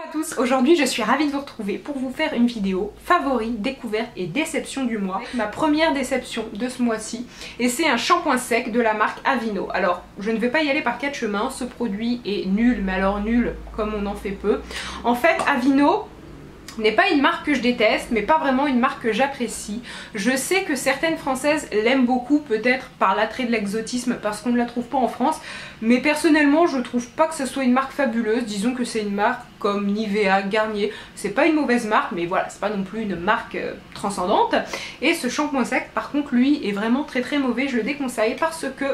à tous, aujourd'hui je suis ravie de vous retrouver pour vous faire une vidéo favoris, découverte et déception du mois. Ma première déception de ce mois-ci, et c'est un shampoing sec de la marque Aveeno. Alors je ne vais pas y aller par quatre chemins, ce produit est nul, mais alors nul comme on en fait peu. En fait Aveeno n'est pas une marque que je déteste, mais pas vraiment une marque que j'apprécie. Je sais que certaines françaises l'aiment beaucoup, peut-être par l'attrait de l'exotisme, parce qu'on ne la trouve pas en France, mais personnellement je trouve pas que ce soit une marque fabuleuse. Disons que c'est une marque comme Nivea, Garnier, c'est pas une mauvaise marque, mais voilà, c'est pas non plus une marque transcendante. Et ce shampoing sec par contre lui est vraiment très mauvais, je le déconseille parce que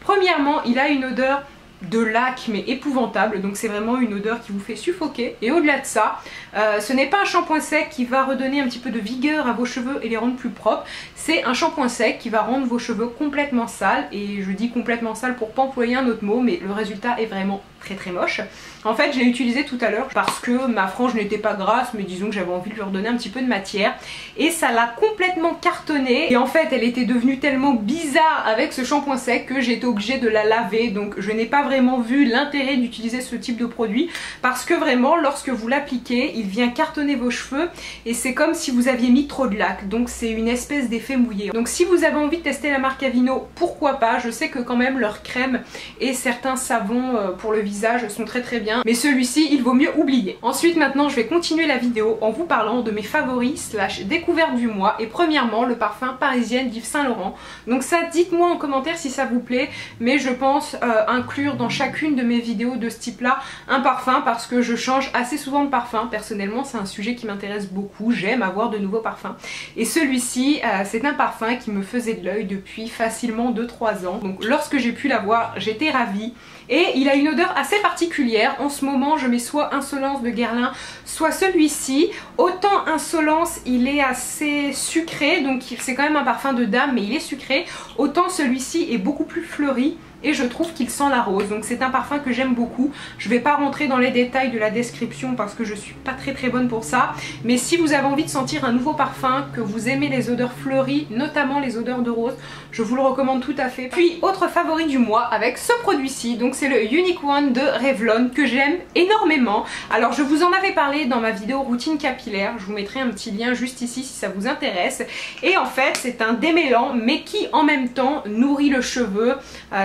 premièrement il a une odeur de lac mais épouvantable, donc c'est vraiment une odeur qui vous fait suffoquer. Et au-delà de ça, ce n'est pas un shampoing sec qui va redonner un petit peu de vigueur à vos cheveux et les rendre plus propres, c'est un shampoing sec qui va rendre vos cheveux complètement sales, et je dis complètement sales pour pas employer un autre mot, mais le résultat est vraiment très moche. En fait je l'ai utilisé tout à l'heure parce que ma frange n'était pas grasse, mais disons que j'avais envie de lui redonner un petit peu de matière, et ça l'a complètement cartonné. Et en fait elle était devenue tellement bizarre avec ce shampoing sec que j'ai été obligée de la laver, donc je n'ai pas vraiment vu l'intérêt d'utiliser ce type de produit, parce que vraiment lorsque vous l'appliquez il vient cartonner vos cheveux et c'est comme si vous aviez mis trop de lac, donc c'est une espèce d'effet mouillé. Donc si vous avez envie de tester la marque Aveeno, pourquoi pas, je sais que quand même leurs crèmes et certains savons pour le visage sont très bien, mais celui-ci il vaut mieux oublier. Ensuite maintenant je vais continuer la vidéo en vous parlant de mes favoris slash découvertes du mois, et premièrement le parfum Parisienne d'Yves Saint Laurent. Donc ça, dites-moi en commentaire si ça vous plaît, mais je pense inclure dans chacune de mes vidéos de ce type là un parfum, parce que je change assez souvent de parfum. Personnellement c'est un sujet qui m'intéresse beaucoup, j'aime avoir de nouveaux parfums, et celui-ci c'est un parfum qui me faisait de l'œil depuis facilement 2-3 ans. Donc lorsque j'ai pu l'avoir j'étais ravie, et il a une odeur assez particulière. En ce moment je mets soit Insolence de Guerlain, soit celui-ci. Autant Insolence il est assez sucré, donc c'est quand même un parfum de dame mais il est sucré, autant celui-ci est beaucoup plus fleuri et je trouve qu'il sent la rose, donc c'est un parfum que j'aime beaucoup. Je vais pas rentrer dans les détails de la description parce que je suis pas très bonne pour ça, mais si vous avez envie de sentir un nouveau parfum, que vous aimez les odeurs fleuries, notamment les odeurs de rose, je vous le recommande tout à fait. Puis autre favori du mois avec ce produit-ci, donc c'est le Unique One de Revlon que j'aime énormément. Alors je vous en avais parlé dans ma vidéo routine capillaire, je vous mettrai un petit lien juste ici si ça vous intéresse. Et en fait c'est un démêlant mais qui en même temps nourrit le cheveu,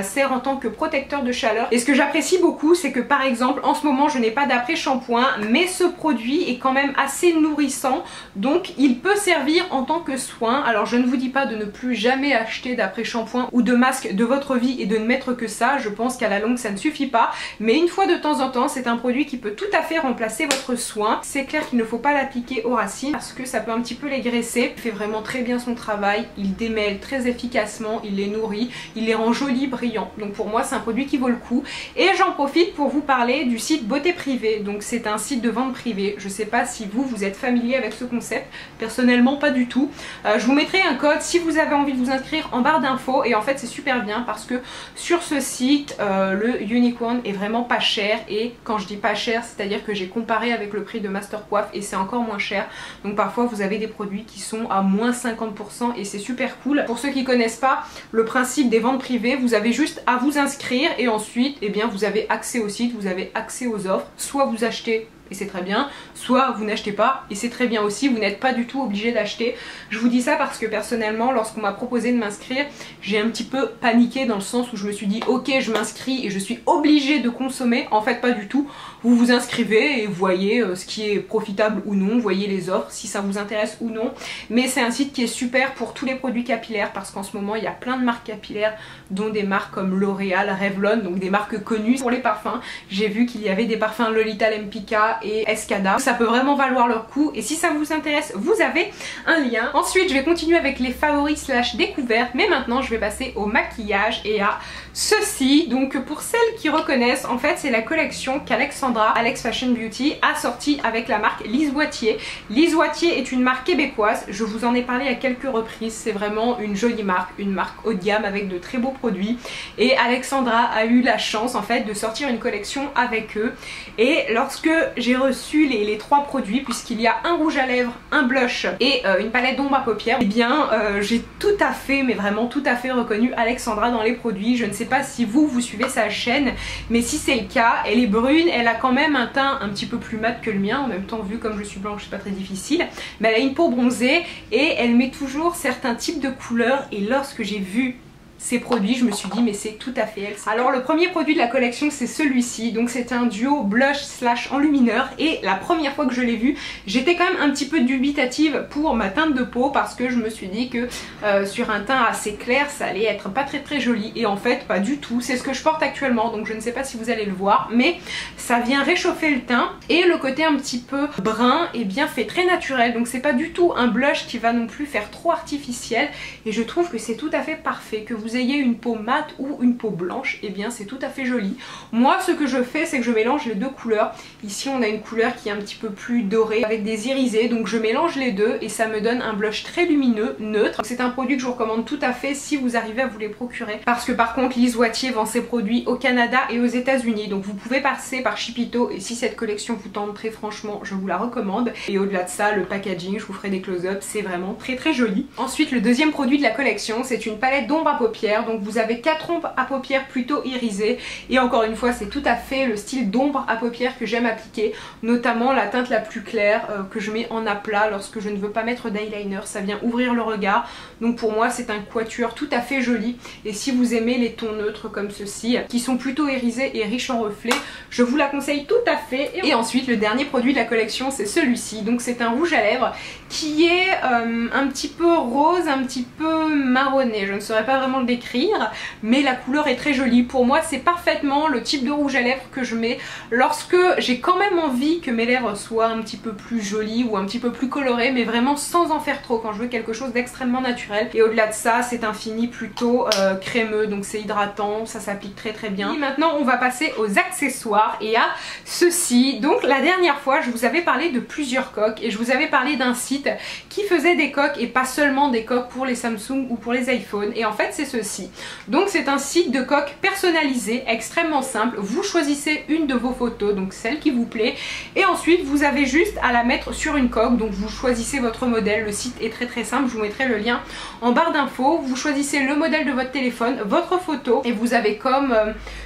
sert en tant que protecteur de chaleur. Et ce que j'apprécie beaucoup c'est que par exemple en ce moment je n'ai pas d'après-shampoing, mais ce produit est quand même assez nourrissant, donc il peut servir en tant que soin. Alors je ne vous dis pas de ne plus jamais acheter d'après-shampoing ou de masque de votre vie et de ne mettre que ça, je pense qu'à la longue ça ne suffit pas, mais une fois de temps en temps c'est un produit qui peut tout à fait remplacer votre soin. C'est clair qu'il ne faut pas l'appliquer aux racines parce que ça peut un petit peu les graisser. Il fait vraiment très bien son travail, il démêle très efficacement, il les nourrit, il les rend jolis, brillants. Donc pour moi c'est un produit qui vaut le coup. Et j'en profite pour vous parler du site Beauté Privée. Donc c'est un site de vente privée, je sais pas si vous êtes familier avec ce concept, personnellement pas du tout. Je vous mettrai un code si vous avez envie de vous inscrire en barre d'infos, et en fait c'est super bien parce que sur ce site le Unique One est vraiment pas cher, et quand je dis pas cher c'est à dire que j'ai comparé avec le prix de Master Coiffe et c'est encore moins cher. Donc parfois vous avez des produits qui sont à moins 50% et c'est super cool. Pour ceux qui connaissent pas le principe des ventes privées, vous avez juste à vous inscrire et ensuite eh bien, vous avez accès au site, vous avez accès aux offres, soit vous achetez et c'est très bien, soit vous n'achetez pas et c'est très bien aussi, vous n'êtes pas du tout obligé d'acheter. Je vous dis ça parce que personnellement lorsqu'on m'a proposé de m'inscrire, j'ai un petit peu paniqué dans le sens où je me suis dit ok je m'inscris et je suis obligée de consommer. En fait pas du tout, vous vous inscrivez et voyez ce qui est profitable ou non, voyez les offres si ça vous intéresse ou non. Mais c'est un site qui est super pour tous les produits capillaires parce qu'en ce moment il y a plein de marques capillaires, dont des marques comme L'Oréal, Revlon, donc des marques connues. Pour les parfums, j'ai vu qu'il y avait des parfums Lolita Lempicka et Escada, ça peut vraiment valoir leur coup, et si ça vous intéresse vous avez un lien. Ensuite je vais continuer avec les favoris slash découvertes, mais maintenant je vais passer au maquillage et à ceci. Donc pour celles qui reconnaissent, en fait c'est la collection qu'Alexandra, Alex Fashion Beauty, a sortie avec la marque Lise Wattier. Lise Wattier est une marque québécoise, je vous en ai parlé à quelques reprises, c'est vraiment une jolie marque, une marque haut de gamme avec de très beaux produits, et Alexandra a eu la chance en fait de sortir une collection avec eux, et lorsque j'ai reçu les 3 produits, puisqu'il y a un rouge à lèvres, un blush et une palette d'ombre à paupières. Et bien j'ai tout à fait, mais vraiment tout à fait reconnu Alexandra dans les produits. Je ne sais pas si vous suivez sa chaîne, mais si c'est le cas, elle est brune, elle a quand même un teint un petit peu plus mat que le mien. En même temps, vu comme je suis blanche, c'est pas très difficile, mais elle a une peau bronzée et elle met toujours certains types de couleurs. Et lorsque j'ai vu ces produits, je me suis dit mais c'est tout à fait elle. Alors le premier produit de la collection, c'est celui-ci, donc c'est un duo blush slash enlumineur, et la première fois que je l'ai vu, j'étais quand même un petit peu dubitative pour ma teinte de peau, parce que je me suis dit que sur un teint assez clair ça allait être pas très joli, et en fait pas du tout. C'est ce que je porte actuellement, donc je ne sais pas si vous allez le voir, mais ça vient réchauffer le teint, et le côté un petit peu brun et bien fait très naturel, donc c'est pas du tout un blush qui va non plus faire trop artificiel, et je trouve que c'est tout à fait parfait. Que vous ayez une peau mate ou une peau blanche, et bien c'est tout à fait joli. Moi ce que je fais, c'est que je mélange les deux couleurs. Ici on a une couleur qui est un petit peu plus dorée avec des irisés, donc je mélange les deux et ça me donne un blush très lumineux, neutre. C'est un produit que je vous recommande tout à fait si vous arrivez à vous les procurer, parce que par contre Lise Wattier vend ses produits au Canada et aux États-Unis, donc vous pouvez passer par Shipito, et si cette collection vous tente, très franchement je vous la recommande. Et au-delà de ça, le packaging, je vous ferai des close-up, c'est vraiment très joli. Ensuite, le deuxième produit de la collection, c'est une palette d'ombre à paupières. Donc vous avez 4 ombres à paupières plutôt irisées, et encore une fois c'est tout à fait le style d'ombre à paupières que j'aime appliquer, notamment la teinte la plus claire que je mets en aplat lorsque je ne veux pas mettre d'eyeliner. Ça vient ouvrir le regard, donc pour moi c'est un quatuor tout à fait joli. Et si vous aimez les tons neutres comme ceux-ci, qui sont plutôt irisés et riches en reflets, je vous la conseille tout à fait. Et ensuite le dernier produit de la collection, c'est celui-ci, donc c'est un rouge à lèvres qui est un petit peu rose, un petit peu marronné, je ne saurais pas vraiment le décrire, mais la couleur est très jolie. Pour moi c'est parfaitement le type de rouge à lèvres que je mets lorsque j'ai quand même envie que mes lèvres soient un petit peu plus jolies ou un petit peu plus colorées, mais vraiment sans en faire trop, quand je veux quelque chose d'extrêmement naturel. Et au-delà de ça, c'est un fini plutôt crémeux, donc c'est hydratant, ça s'applique très bien. Et maintenant on va passer aux accessoires et à ceci. Donc la dernière fois je vous avais parlé de plusieurs coques, et je vous avais parlé d'un site qui faisait des coques, et pas seulement des coques pour les Samsung ou pour les iPhones, et en fait c'est ceci. Donc c'est un site de coques personnalisé, extrêmement simple. Vous choisissez une de vos photos, donc celle qui vous plaît, et ensuite vous avez juste à la mettre sur une coque. Donc vous choisissez votre modèle, le site est très simple, je vous mettrai le lien en barre d'infos. Vous choisissez le modèle de votre téléphone, votre photo, et vous avez comme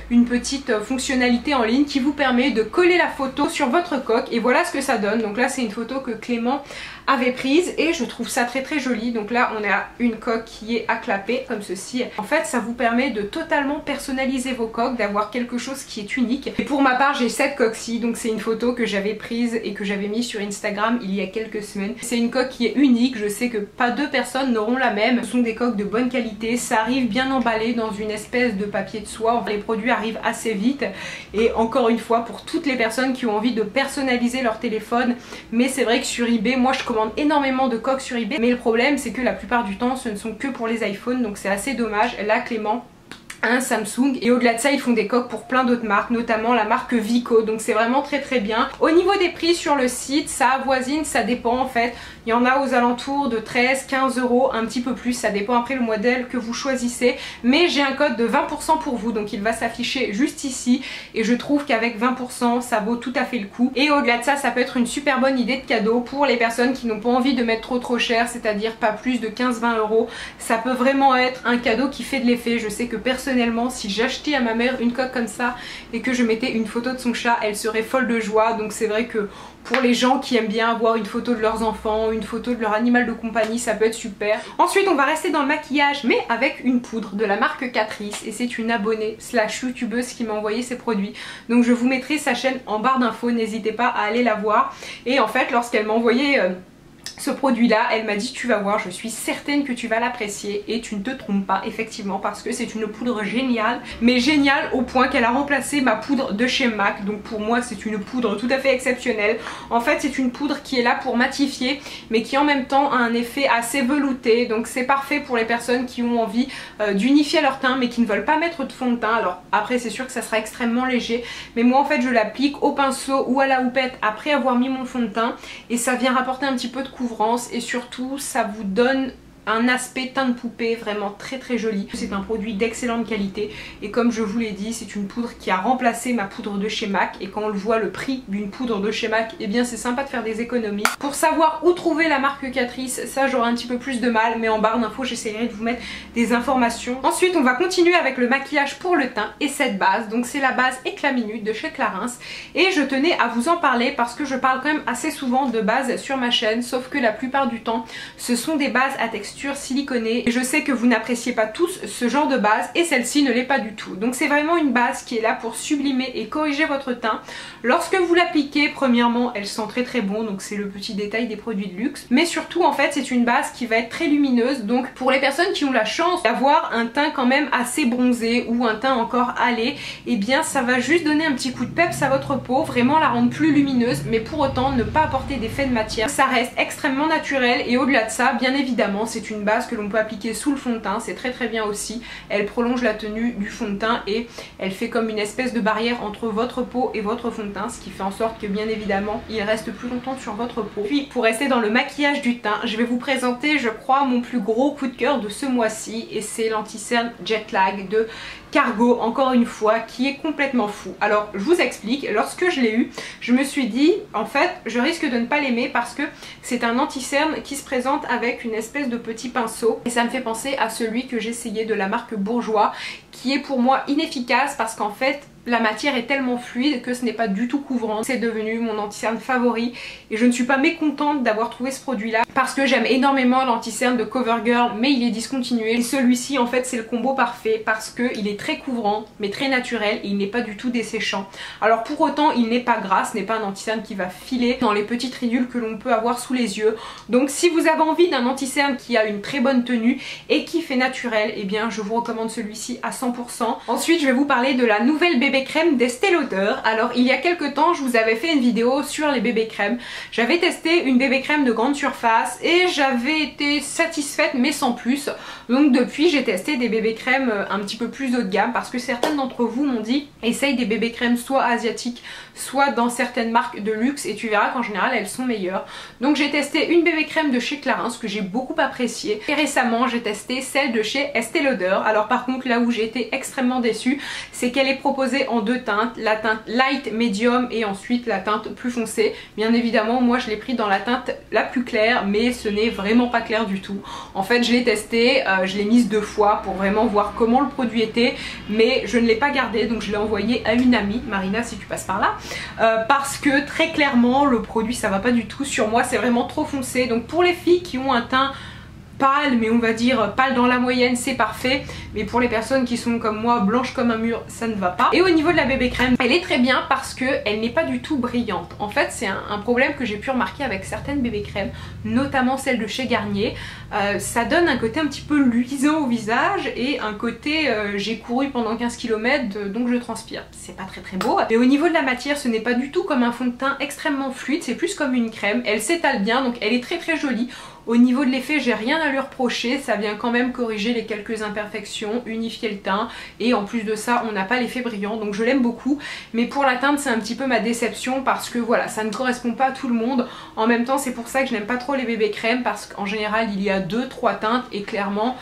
une petite fonctionnalité en ligne qui vous permet de coller la photo sur votre coque, et voilà ce que ça donne. Donc là c'est une photo que Clément avait prise et je trouve ça très joli. Donc là on a une coque qui est acclappée comme ceci. En fait ça vous permet de totalement personnaliser vos coques, d'avoir quelque chose qui est unique. Et pour ma part j'ai cette coque-ci, donc c'est une photo que j'avais prise et que j'avais mise sur Instagram il y a quelques semaines. C'est une coque qui est unique, je sais que pas deux personnes n'auront la même. Ce sont des coques de bonne qualité, ça arrive bien emballé dans une espèce de papier de soie. Enfin, les produits arrivent assez vite, et encore une fois pour toutes les personnes qui ont envie de personnaliser leur téléphone. Mais c'est vrai que sur eBay, moi je commande énormément de coques sur eBay, mais le problème c'est que la plupart du temps ce ne sont que pour les iPhones, donc c'est assez dommage. Là Clément un Samsung, et au-delà de ça ils font des coques pour plein d'autres marques, notamment la marque Vico, donc c'est vraiment très bien. Au niveau des prix sur le site, ça avoisine, ça dépend en fait, il y en a aux alentours de 13-15 €, un petit peu plus, ça dépend après le modèle que vous choisissez, mais j'ai un code de 20% pour vous, donc il va s'afficher juste ici, et je trouve qu'avec 20% ça vaut tout à fait le coup. Et au-delà de ça, ça peut être une super bonne idée de cadeau pour les personnes qui n'ont pas envie de mettre trop cher, c'est-à-dire pas plus de 15-20 €. Ça peut vraiment être un cadeau qui fait de l'effet. Je sais que personnellement, si j'achetais à ma mère une coque comme ça et que je mettais une photo de son chat, elle serait folle de joie. Donc c'est vrai que pour les gens qui aiment bien avoir une photo de leurs enfants, une photo de leur animal de compagnie, ça peut être super. Ensuite on va rester dans le maquillage, mais avec une poudre de la marque Catrice, et c'est une abonnée slash youtubeuse qui m'a envoyé ces produits, donc je vous mettrai sa chaîne en barre d'infos, n'hésitez pas à aller la voir. Et en fait lorsqu'elle m'a envoyé ce produit là, elle m'a dit tu vas voir, je suis certaine que tu vas l'apprécier, et tu ne te trompes pas effectivement, parce que c'est une poudre géniale, mais géniale au point qu'elle a remplacé ma poudre de chez MAC. Donc pour moi c'est une poudre tout à fait exceptionnelle. En fait c'est une poudre qui est là pour matifier, mais qui en même temps a un effet assez velouté, donc c'est parfait pour les personnes qui ont envie d'unifier leur teint mais qui ne veulent pas mettre de fond de teint. Alors après c'est sûr que ça sera extrêmement léger, mais moi en fait je l'applique au pinceau ou à la houppette après avoir mis mon fond de teint, et ça vient rapporter un petit peu de couvrance, et surtout ça vous donne un aspect teint de poupée vraiment très joli. C'est un produit d'excellente qualité et comme je vous l'ai dit, c'est une poudre qui a remplacé ma poudre de chez MAC, et quand on le voit le prix d'une poudre de chez MAC, et bien c'est sympa de faire des économies. Pour savoir où trouver la marque Catrice, ça j'aurai un petit peu plus de mal, mais en barre d'infos j'essaierai de vous mettre des informations. Ensuite on va continuer avec le maquillage pour le teint et cette base, donc c'est la base Éclat Minute de chez Clarins, et je tenais à vous en parler parce que je parle quand même assez souvent de bases sur ma chaîne, sauf que la plupart du temps ce sont des bases à texture siliconée et je sais que vous n'appréciez pas tous ce genre de base et celle-ci ne l'est pas du tout. Donc c'est vraiment une base qui est là pour sublimer et corriger votre teint. Lorsque vous l'appliquez, premièrement elle sent très bon, donc c'est le petit détail des produits de luxe, mais surtout en fait c'est une base qui va être très lumineuse, donc pour les personnes qui ont la chance d'avoir un teint quand même assez bronzé ou un teint encore hâlé, et bien ça va juste donner un petit coup de peps à votre peau, vraiment la rendre plus lumineuse, mais pour autant ne pas apporter d'effet de matière. Ça reste extrêmement naturel et au-delà de ça, bien évidemment, c'est une base que l'on peut appliquer sous le fond de teint, c'est très bien aussi. Elle prolonge la tenue du fond de teint et elle fait comme une espèce de barrière entre votre peau et votre fond de teint, ce qui fait en sorte que bien évidemment il reste plus longtemps sur votre peau. Puis pour rester dans le maquillage du teint, je vais vous présenter je crois mon plus gros coup de cœur de ce mois-ci, et c'est l'anti-cerne Jet Lag de Cargo, encore une fois, qui est complètement fou. Alors je vous explique, lorsque je l'ai eu, je me suis dit en fait je risque de ne pas l'aimer parce que c'est un anti-cerne qui se présente avec une espèce de petit pinceau et ça me fait penser à celui que j'essayais de la marque Bourjois, qui est pour moi inefficace parce qu'en fait la matière est tellement fluide que ce n'est pas du tout couvrant. C'est devenu mon anti-cerne favori et je ne suis pas mécontente d'avoir trouvé ce produit là parce que j'aime énormément l'anti-cerne de CoverGirl, mais il est discontinué. Et celui-ci en fait c'est le combo parfait parce qu'il est très couvrant mais très naturel et il n'est pas du tout desséchant. Alors pour autant il n'est pas gras, ce n'est pas un anti-cerne qui va filer dans les petites ridules que l'on peut avoir sous les yeux. Donc si vous avez envie d'un anti-cerne qui a une très bonne tenue et qui fait naturel, et bien je vous recommande celui-ci à 100%. Ensuite je vais vous parler de la nouvelle bébé crème d'Estée Lauder. Alors il y a quelques temps je vous avais fait une vidéo sur les bébés crèmes. J'avais testé une bébé crème de grande surface et j'avais été satisfaite mais sans plus. Donc depuis j'ai testé des bébés crèmes un petit peu plus haut de gamme parce que certaines d'entre vous m'ont dit essaye des bébés crèmes soit asiatiques soit dans certaines marques de luxe et tu verras qu'en général elles sont meilleures. Donc j'ai testé une bébé crème de chez Clarins que j'ai beaucoup appréciée et récemment j'ai testé celle de chez Estée Lauder. Alors par contre là où j'ai été extrêmement déçue, c'est qu'elle est proposée en deux teintes, la teinte light medium et ensuite la teinte plus foncée. Bien évidemment moi je l'ai pris dans la teinte la plus claire, mais ce n'est vraiment pas clair du tout. En fait je l'ai testé, je l'ai mise 2 fois pour vraiment voir comment le produit était, mais je ne l'ai pas gardé, donc je l'ai envoyé à une amie, Marina si tu passes par là, parce que très clairement le produit ça va pas du tout sur moi, c'est vraiment trop foncé. Donc pour les filles qui ont un teint pâle, mais on va dire pâle dans la moyenne, c'est parfait, mais pour les personnes qui sont comme moi blanches comme un mur, ça ne va pas. Et au niveau de la bébé crème, elle est très bien parce que elle n'est pas du tout brillante. En fait c'est un problème que j'ai pu remarquer avec certaines bébé crèmes, notamment celle de chez Garnier. Ça donne un côté un petit peu luisant au visage et un côté j'ai couru pendant 15 km donc je transpire. C'est pas très beau. Mais au niveau de la matière, ce n'est pas du tout comme un fond de teint extrêmement fluide, c'est plus comme une crème. Elle s'étale bien, donc elle est très jolie. Au niveau de l'effet, j'ai rien à lui reprocher, ça vient quand même corriger les quelques imperfections, unifier le teint, et en plus de ça on n'a pas l'effet brillant, donc je l'aime beaucoup. Mais pour la teinte c'est un petit peu ma déception parce que voilà, ça ne correspond pas à tout le monde. En même temps c'est pour ça que je n'aime pas trop les bébés crèmes parce qu'en général il y a 2-3 teintes et clairement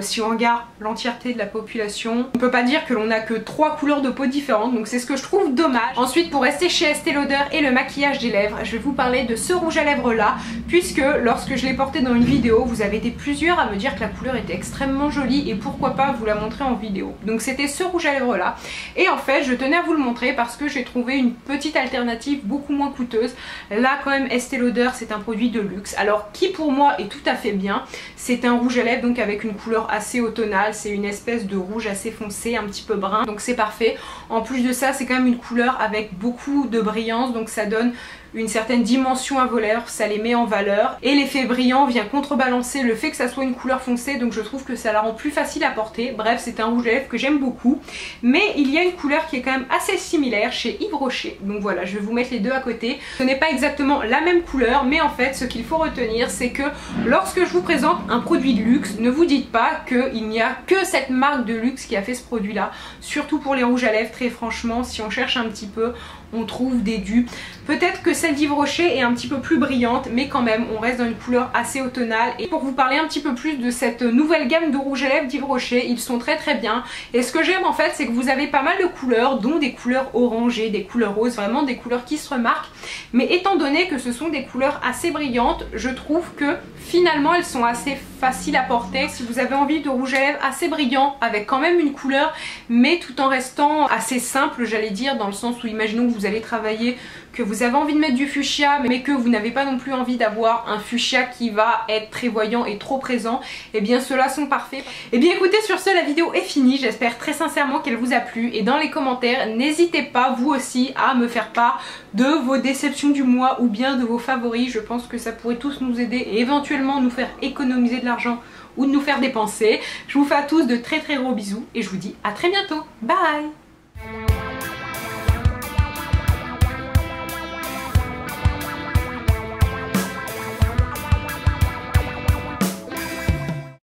si on regarde l'entièreté de la population, on peut pas dire que l'on a que 3 couleurs de peau différentes, donc c'est ce que je trouve dommage. Ensuite pour rester chez Estée Lauder et le maquillage des lèvres, je vais vous parler de ce rouge à lèvres là, puisque lorsque je l'ai porté dans une vidéo, vous avez été plusieurs à me dire que la couleur était extrêmement jolie et pourquoi pas vous la montrer en vidéo. Donc c'était ce rouge à lèvres là, et en fait je tenais à vous le montrer parce que j'ai trouvé une petite alternative beaucoup moins coûteuse. Là quand même Estée Lauder c'est un produit de luxe, alors qui pour moi est tout à fait bien. C'est un rouge à lèvres donc avec une couleur assez automnale, c'est une espèce de rouge assez foncé, un petit peu brun, donc c'est parfait. En plus de ça c'est quand même une couleur avec beaucoup de brillance, donc ça donne une certaine dimension à vos lèvres, ça les met en valeur et l'effet brillant vient contrebalancer le fait que ça soit une couleur foncée, donc je trouve que ça la rend plus facile à porter. Bref, c'est un rouge à lèvres que j'aime beaucoup, mais il y a une couleur qui est quand même assez similaire chez Yves Rocher, donc voilà, je vais vous mettre les deux à côté. Ce n'est pas exactement la même couleur, mais en fait ce qu'il faut retenir c'est que lorsque je vous présente un produit de luxe, ne vous dites pas qu'il n'y a que cette marque de luxe qui a fait ce produit là, surtout pour les rouges à lèvres. Très franchement si on cherche un petit peu on trouve des dupes. Peut-être que celle d'Yves Rocher est un petit peu plus brillante, mais quand même on reste dans une couleur assez automnale. Et pour vous parler un petit peu plus de cette nouvelle gamme de rouge à lèvres d'Yves Rocher, ils sont très très bien. Et ce que j'aime en fait, c'est que vous avez pas mal de couleurs, dont des couleurs orangées, des couleurs roses, vraiment des couleurs qui se remarquent. Mais étant donné que ce sont des couleurs assez brillantes, je trouve que finalement elles sont assez faciles à porter. Si vous avez envie de rouge à lèvres assez brillant, avec quand même une couleur, mais tout en restant assez simple, j'allais dire, dans le sens où imaginons que vous allez travailler, que vous avez envie de mettre du fuchsia mais que vous n'avez pas non plus envie d'avoir un fuchsia qui va être très voyant et trop présent, et bien ceux-là sont parfaits. Et bien écoutez, sur ce la vidéo est finie, j'espère très sincèrement qu'elle vous a plu et dans les commentaires n'hésitez pas vous aussi à me faire part de vos déceptions du mois ou bien de vos favoris. Je pense que ça pourrait tous nous aider et éventuellement nous faire économiser de l'argent ou de nous faire dépenser. Je vous fais à tous de très très gros bisous et je vous dis à très bientôt. Bye.